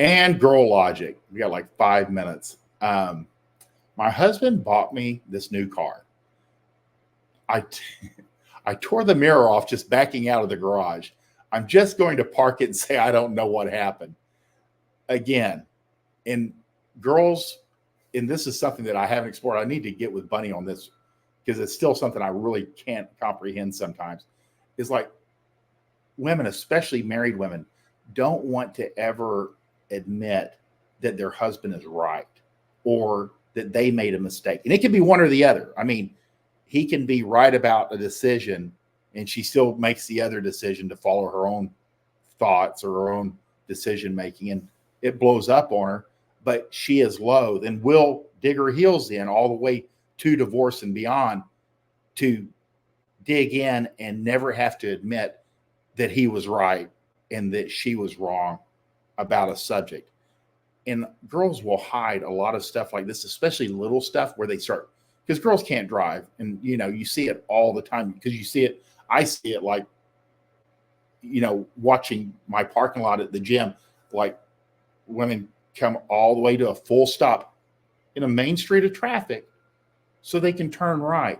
And girl logic. We got like 5 minutes. My husband bought me this new car. I, I tore the mirror off just backing out of the garage. I'm just going to park it and say I don't know what happened. Again, and girls, and this is something that I haven't explored. I need to get with Bunny on this because it's still something I really can't comprehend sometimes. Is like women, especially married women, don't want to ever admit that their husband is right or that they made a mistake. And it can be one or the other. I mean, he can be right about a decision and she still makes the other decision to follow her own thoughts or her own decision making. And it blows up on her, but she is loath and will dig her heels in all the way to divorce and beyond to dig in and never have to admit that he was right and that she was wrong about a subject. And girls will hide a lot of stuff like this, especially little stuff where they start, because girls can't drive. And, you know, you see it all the time because you see it. I see it like, you know, watching my parking lot at the gym, like women come all the way to a full stop in a main street of traffic so they can turn right.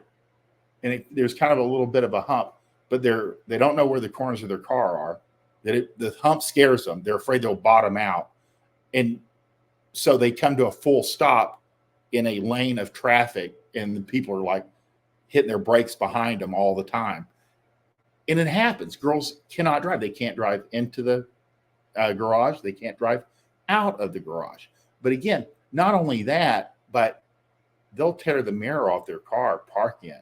And there's kind of a little bit of a hump, but they don't know where the corners of their car are. The hump scares them. They're afraid they'll bottom out. And so they come to a full stop in a lane of traffic, and the people are like hitting their brakes behind them all the time. And it happens. Girls cannot drive. They can't drive into the garage. They can't drive out of the garage. But again, not only that, but they'll tear the mirror off their car, park in,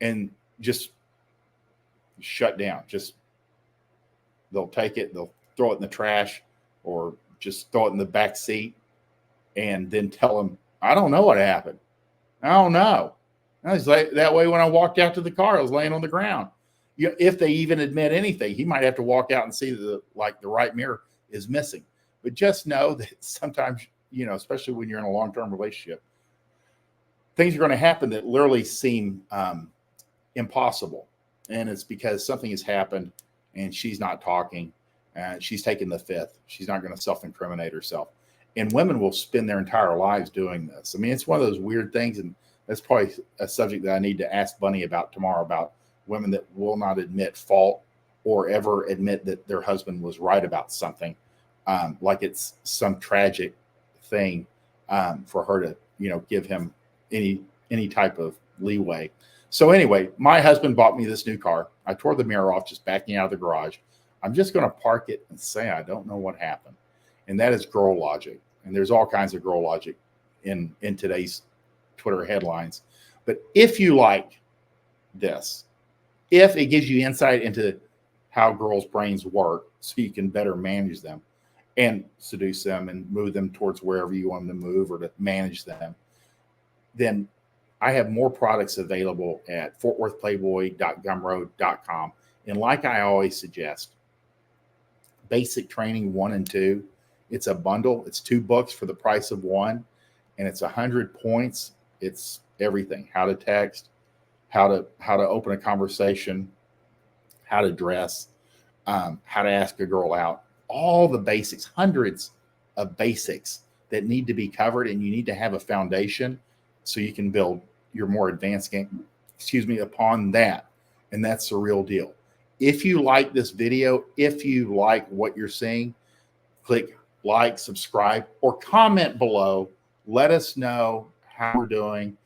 and just shut down. Just they'll take it, they'll throw it in the trash, or just throw it in the back seat, and then tell them, "I don't know what happened. I don't know." And I was like, that way, when I walked out to the car, I was laying on the ground. You know, if they even admit anything, he might have to walk out and see the right mirror is missing. But just know that sometimes, you know, especially when you're in a long-term relationship, things are going to happen that literally seem impossible. And it's because something has happened and she's not talking and she's taking the fifth. She's not going to self-incriminate herself. And women will spend their entire lives doing this. I mean, it's one of those weird things. And that's probably a subject that I need to ask Bunny about tomorrow, about women that will not admit fault or ever admit that their husband was right about something, like it's some tragic thing for her to, you know, give him any type of leeway. So anyway, my husband bought me this new car. I tore the mirror off just backing out of the garage. I'm just going to park it and say I don't know what happened. And that is girl logic. And there's all kinds of girl logic in today's Twitter headlines. But if you like this, if it gives you insight into how girls' brains work so you can better manage them and seduce them and move them towards wherever you want them to move or to manage them, then I have more products available at fortworthplayboy.gumroad.com. And like I always suggest, basic training 1 and 2, it's a bundle. It's 2 books for the price of 1, and it's 100 points. It's everything: how to text, how to open a conversation, how to dress, how to ask a girl out, all the basics, hundreds of basics that need to be covered, and you need to have a foundation so you can build your more advanced game, upon that. And that's the real deal. If you like this video, if you like what you're seeing, click like, subscribe, or comment below. Let us know how we're doing.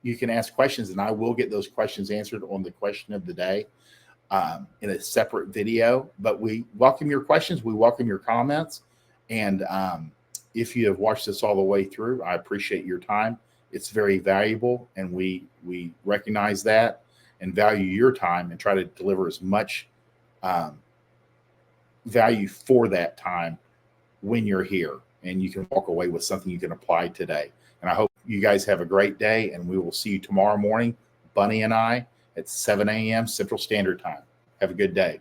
You can ask questions, and I will get those questions answered on the question of the day in a separate video. But we welcome your questions. We welcome your comments. And if you have watched this all the way through, I appreciate your time. It's very valuable, and we recognize that and value your time and try to deliver as much value for that time when you're here. And you can walk away with something you can apply today. And I hope you guys have a great day, and we will see you tomorrow morning, Bunny and I, at 7 a.m. Central Standard Time. Have a good day.